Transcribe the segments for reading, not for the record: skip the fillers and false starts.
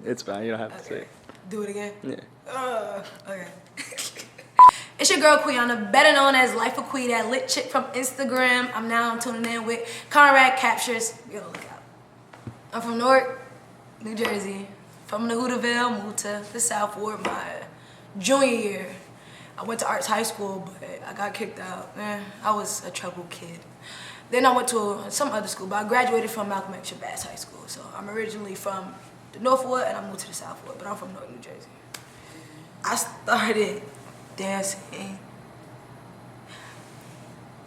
It's fine. You don't have to say it. Do it again? Yeah. Okay. It's your girl Quiana, better known as LIFEOFQUEEE, that lit chick from Instagram. I'm now tuning in with Conrad Captures. Yo, look out. I'm from Newark, New Jersey. From the Hooterville, moved to the South Ward my junior year. I went to Arts High School, but I got kicked out. I was a troubled kid. Then I went to some other school, but I graduated from Mccutcheon High School. So I'm originally from the North Ward, and I moved to the South Ward, but I'm from North New Jersey. I started dancing.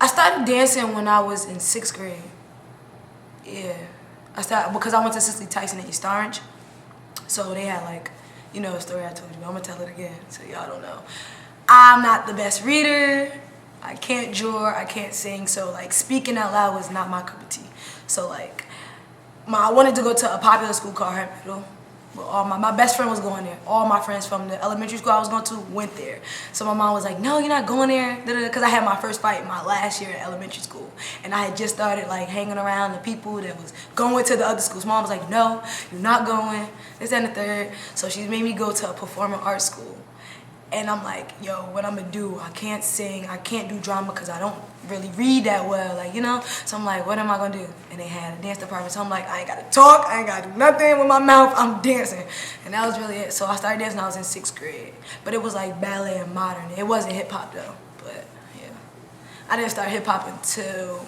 I started dancing when I was in 6th grade. Yeah. I started because I went to Cicely Tyson in East Orange. So they had like, you know, a story I told you, but I'm gonna tell it again so y'all don't know. I'm not the best reader. I can't draw, I can't sing, so like speaking out loud was not my cup of tea. So like, I wanted to go to a popular school called Hart Middle. Well, all my best friend was going there. All my friends from the elementary school I was going to went there. So my mom was like, no, you're not going there, because I had my first fight in my last year at elementary school. And I had just started like hanging around the people that was going to the other schools. Mom was like, no, you're not going, this and the third. So she made me go to a performing arts school. And I'm like, yo, what I'm gonna do? I can't sing, I can't do drama because I don't really read that well, like, you know? So I'm like, what am I gonna do? And they had a dance department, so I'm like, I ain't gotta talk, I ain't gotta do nothing with my mouth, I'm dancing. And that was really it. So I started dancing when I was in 6th grade. But it was like ballet and modern. It wasn't hip hop though, but yeah. I didn't start hip hop until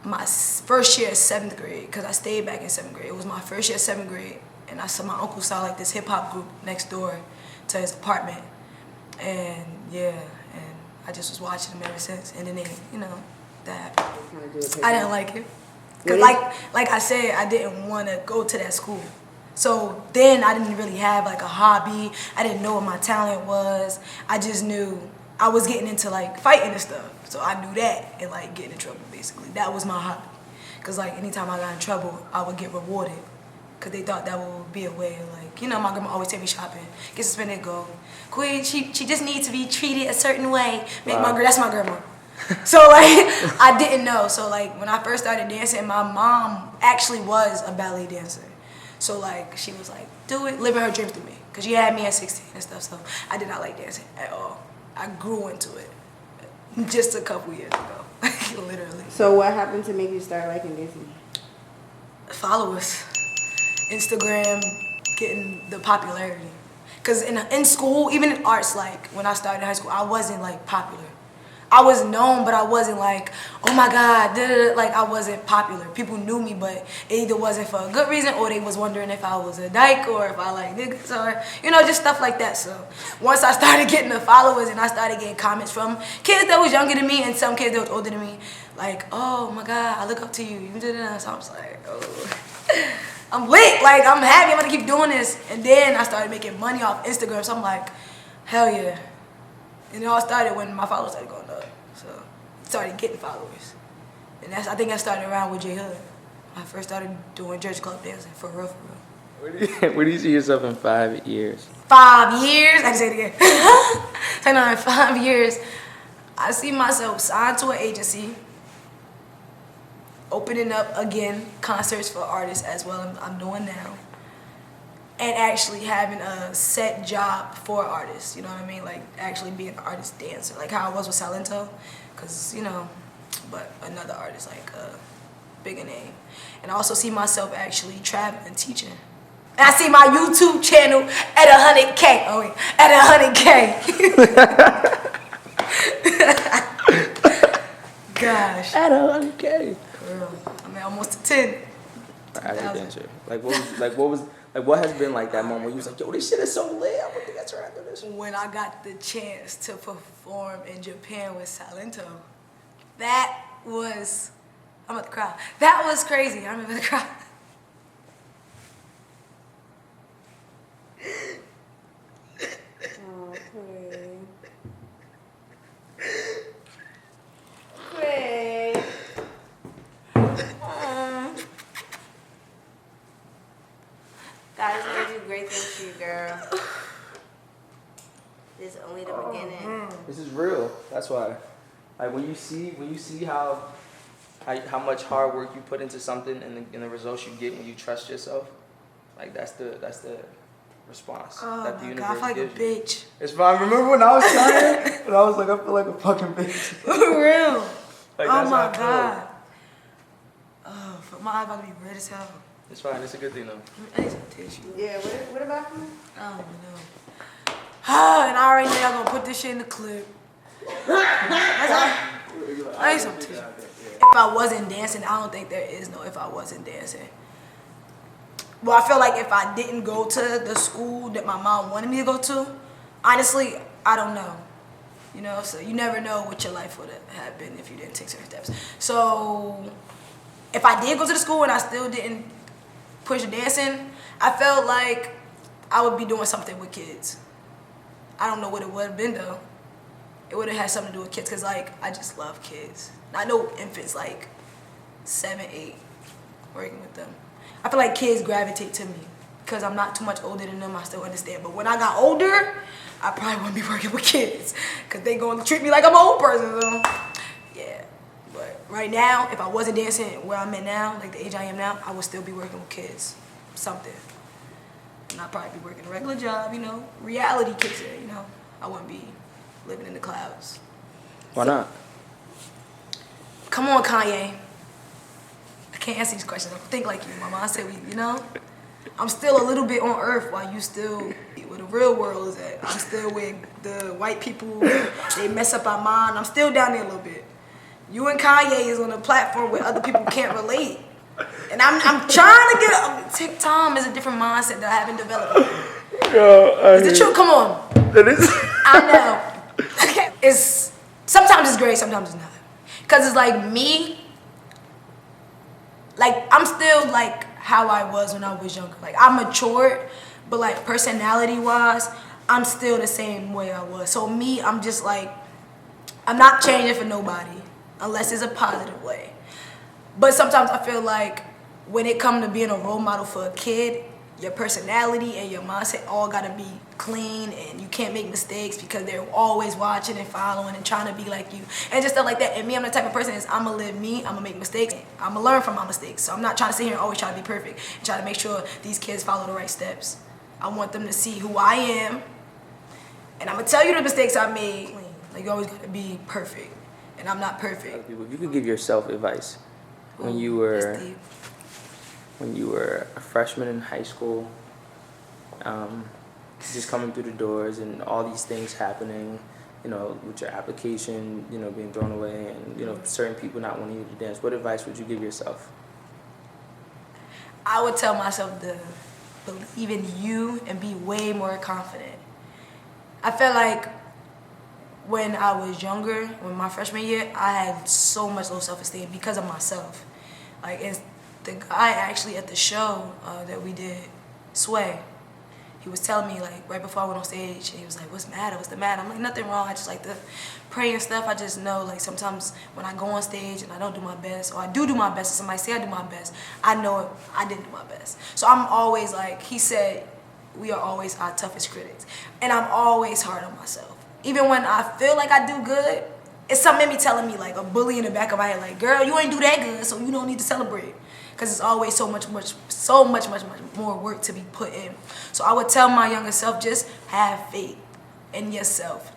my first year of 7th grade, because I stayed back in 7th grade. It was my first year of 7th grade, and I saw my uncle saw like this hip hop group next door to his apartment, and yeah, and I just was watching them ever since. And then they, you know, that happened. I didn't like it, cause like I said, I didn't want to go to that school. So then I didn't really have like a hobby. I didn't know what my talent was. I just knew I was getting into like fighting and stuff. So I knew that and like getting in trouble basically. That was my hobby, cause like anytime I got in trouble, I would get rewarded. Cause they thought that would be a way of like, you know, my grandma always take me shopping, get suspended, go, Queen, she just needs to be treated a certain way. That's my grandma. So like, I didn't know. So like, when I first started dancing, my mom actually was a ballet dancer. So like, she was like, do it, living her dreams through me. Cause she had me at 16 and stuff, so I did not like dancing at all. I grew into it just a couple years ago, literally. So what happened to make you start liking dancing? Followers. Instagram getting the popularity. Cause in school, even in arts, like when I started high school, I wasn't like popular. I was known, but I wasn't like, oh my God, like I wasn't popular. People knew me, but it either wasn't for a good reason or they was wondering if I was a dyke or if I like niggas or, you know, just stuff like that. So once I started getting the followers and I started getting comments from kids that was younger than me and some kids that was older than me, like, oh my God, I look up to you. You did it. So I was like, oh. I'm lit, like I'm happy, I'm gonna keep doing this. And then I started making money off Instagram, so I'm like, hell yeah. And it all started when my followers started going up. So I started getting followers. And I think I started around with J Hood. I first started doing church club dancing, for real, for real. Where do you see yourself in 5 years? 5 years? I can say it again. In 5 years, I see myself signed to an agency, opening up again concerts for artists as well I'm doing now, and actually having a set job for artists, you know what I mean, like actually being an artist dancer, like how I was with Salento, because you know, but another artist, like a bigger name. And I also see myself actually traveling and teaching, and I see my YouTube channel at 100K. Oh wait, at 100K. Gosh, At 100K. I mean, almost to 10. What has been like that moment where you was like, yo, this shit is so lit, I'm gonna get around this. When I got the chance to perform in Japan with Salento, that was, I'm about to cry. That was crazy. I'm about to cry. God is gonna do great things for you, girl. This is only the beginning. This is real. That's why. Like when you see how much hard work you put into something and the results you get when you trust yourself, Like that's the response Oh that the my universe God, I feel like a gives you. bitch. It's fine. Remember when I was trying? And I was like, I feel like a fucking bitch. For real. Like, Oh that's how my I feel. God. Oh, for my eye about to be red as hell. It's fine. It's a good thing though. I need some tissue. Yeah, what about you? I don't even know. And I already know y'all gonna put this shit in the clip. That's all. I need some tissue. If I wasn't dancing, I don't think there is no if I wasn't dancing. Well, I feel like if I didn't go to the school that my mom wanted me to go to, honestly, I don't know. You know, so you never know what your life would have been if you didn't take certain steps. So if I did go to the school and I still didn't push dancing, I felt like I would be doing something with kids. I don't know what it would have been though. It would have had something to do with kids because like I just love kids. I know infants like 7, 8, working with them. I feel like kids gravitate to me because I'm not too much older than them. I still understand. But when I got older, I probably wouldn't be working with kids because they going to treat me like I'm an old person. So yeah. But right now, if I wasn't dancing where I'm at now, like the age I am now, I would still be working with kids. Something. And I'd probably be working a regular job, you know. Reality kicks in, you know. I wouldn't be living in the clouds. Why not? Come on, Kanye. I can't answer these questions. I don't think like you. My mom said, you know, I'm still a little bit on earth while you still where the real world is at. I'm still with the white people. They mess up our mind. I'm still down there a little bit. You and Kanye is on a platform where other people can't relate. And I'm trying to get TikTok is a different mindset that I haven't developed. Is it true? Come on. It is. I know. It's sometimes it's great, sometimes it's not. Cause it's like me. Like I'm still like how I was when I was younger. Like I matured, but like personality wise, I'm still the same way I was. So me, I'm just like, I'm not changing for nobody unless it's a positive way. But sometimes I feel like when it comes to being a role model for a kid, your personality and your mindset all gotta be clean and you can't make mistakes because they're always watching and following and trying to be like you and just stuff like that. And me, I'm the type of person is I'm gonna live me, I'm gonna make mistakes, I'm gonna learn from my mistakes. So I'm not trying to sit here and always try to be perfect and try to make sure these kids follow the right steps. I want them to see who I am and I'm gonna tell you the mistakes I made. Like you always gotta be perfect and I'm not perfect. If you could give yourself advice when you were a freshman in high school, just coming through the doors and all these things happening, you know, with your application, you know, being thrown away and, you know, certain people not wanting you to dance, what advice would you give yourself? I would tell myself to believe in you and be way more confident. I felt like when I was younger, when my freshman year, I had so much low self-esteem because of myself. Like, and the guy actually at the show that we did, Sway, he was telling me, like, right before I went on stage, he was like, what's the matter? What's the matter? I'm like, nothing wrong. I just like to pray and stuff. I just know, like, sometimes when I go on stage and I don't do my best, or I do my best, and somebody say I do my best, I know I didn't do my best. So I'm always like, he said, we are always our toughest critics. And I'm always hard on myself. Even when I feel like I do good, it's something in me telling me, like, a bully in the back of my head, like, girl, you ain't do that good, so you don't need to celebrate. Because it's always so much more work to be put in. So I would tell my younger self, just have faith in yourself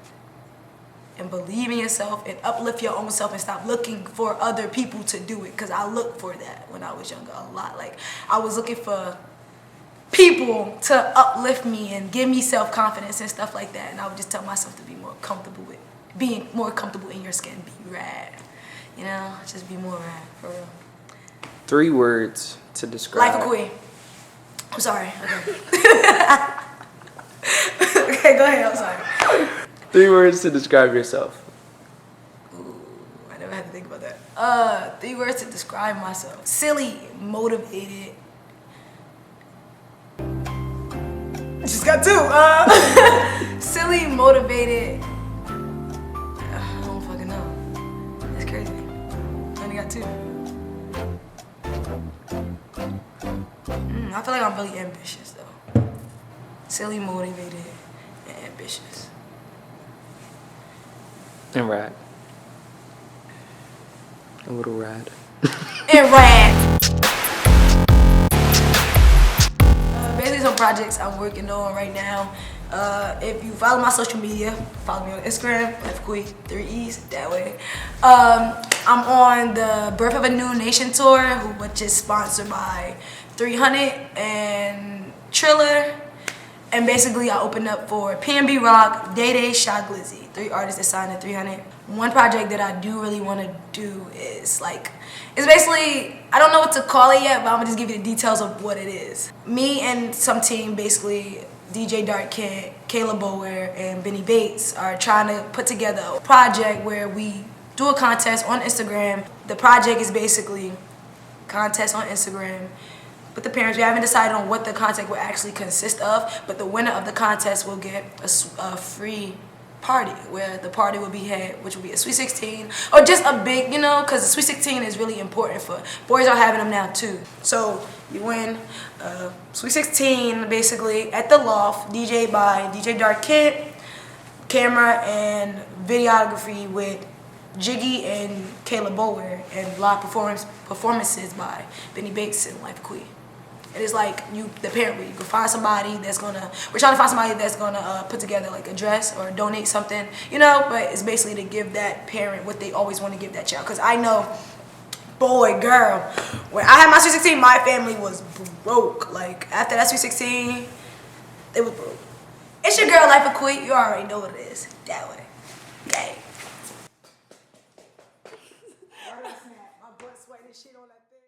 and believe in yourself and uplift your own self and stop looking for other people to do it. Because I looked for that when I was younger a lot. Like, I was looking for people to uplift me and give me self-confidence and stuff like that. And I would just tell myself to be more comfortable with being more comfortable in your skin, be rad. You know, just be more rad, for real. 3 words to describe. LIFEOFQUEEE. I'm sorry. Okay. Okay, go ahead. I'm sorry. 3 words to describe yourself. Ooh, I never had to think about that. 3 words to describe myself. Silly, motivated. I just got 2. Silly, motivated. I don't fucking know. That's crazy. I only got 2. I feel like I'm really ambitious though. Silly, motivated, and ambitious. And rad. A little rad. And rad. projects I'm working on right now. If you follow my social media, follow me on Instagram, LIFEOFQUEEE, 3 E's, that way. I'm on the Birth of a New Nation tour, which is sponsored by 300 and Triller. And basically, I opened up for PNB Rock, Day Day, Shy Glizzy, 3 artists that signed at 300. One project that I do really want to do is like, it's basically, I don't know what to call it yet, but I'm gonna just give you the details of what it is. Me and some team, basically, DJ Dark Kid, Kayla Bower, and Benny Bates are trying to put together a project where we do a contest on Instagram. The project is basically contest on Instagram with the parents. We haven't decided on what the contest will actually consist of, but the winner of the contest will get a free party, where the party will be had, which will be a Sweet 16 or just a big, you know, because the Sweet 16 is really important for boys. Are having them now too. So you win Sweet 16 basically at the Loft, DJ by DJ Dark Kid, camera and videography with Jiggy and Kayla Bower, and live performances by Benny Bates and LIFEOFQUEEE. It is like the parent, where you can find somebody that's gonna, we're trying to find somebody that's gonna put together like a dress or donate something, you know, but it's basically to give that parent what they always want to give that child. Because I know, boy, girl, when I had my Sweet 16, my family was broke. Like, after that Sweet 16, they was broke. It's your girl, LIFEOFQUEEE. You already know what it is. That way. Yay.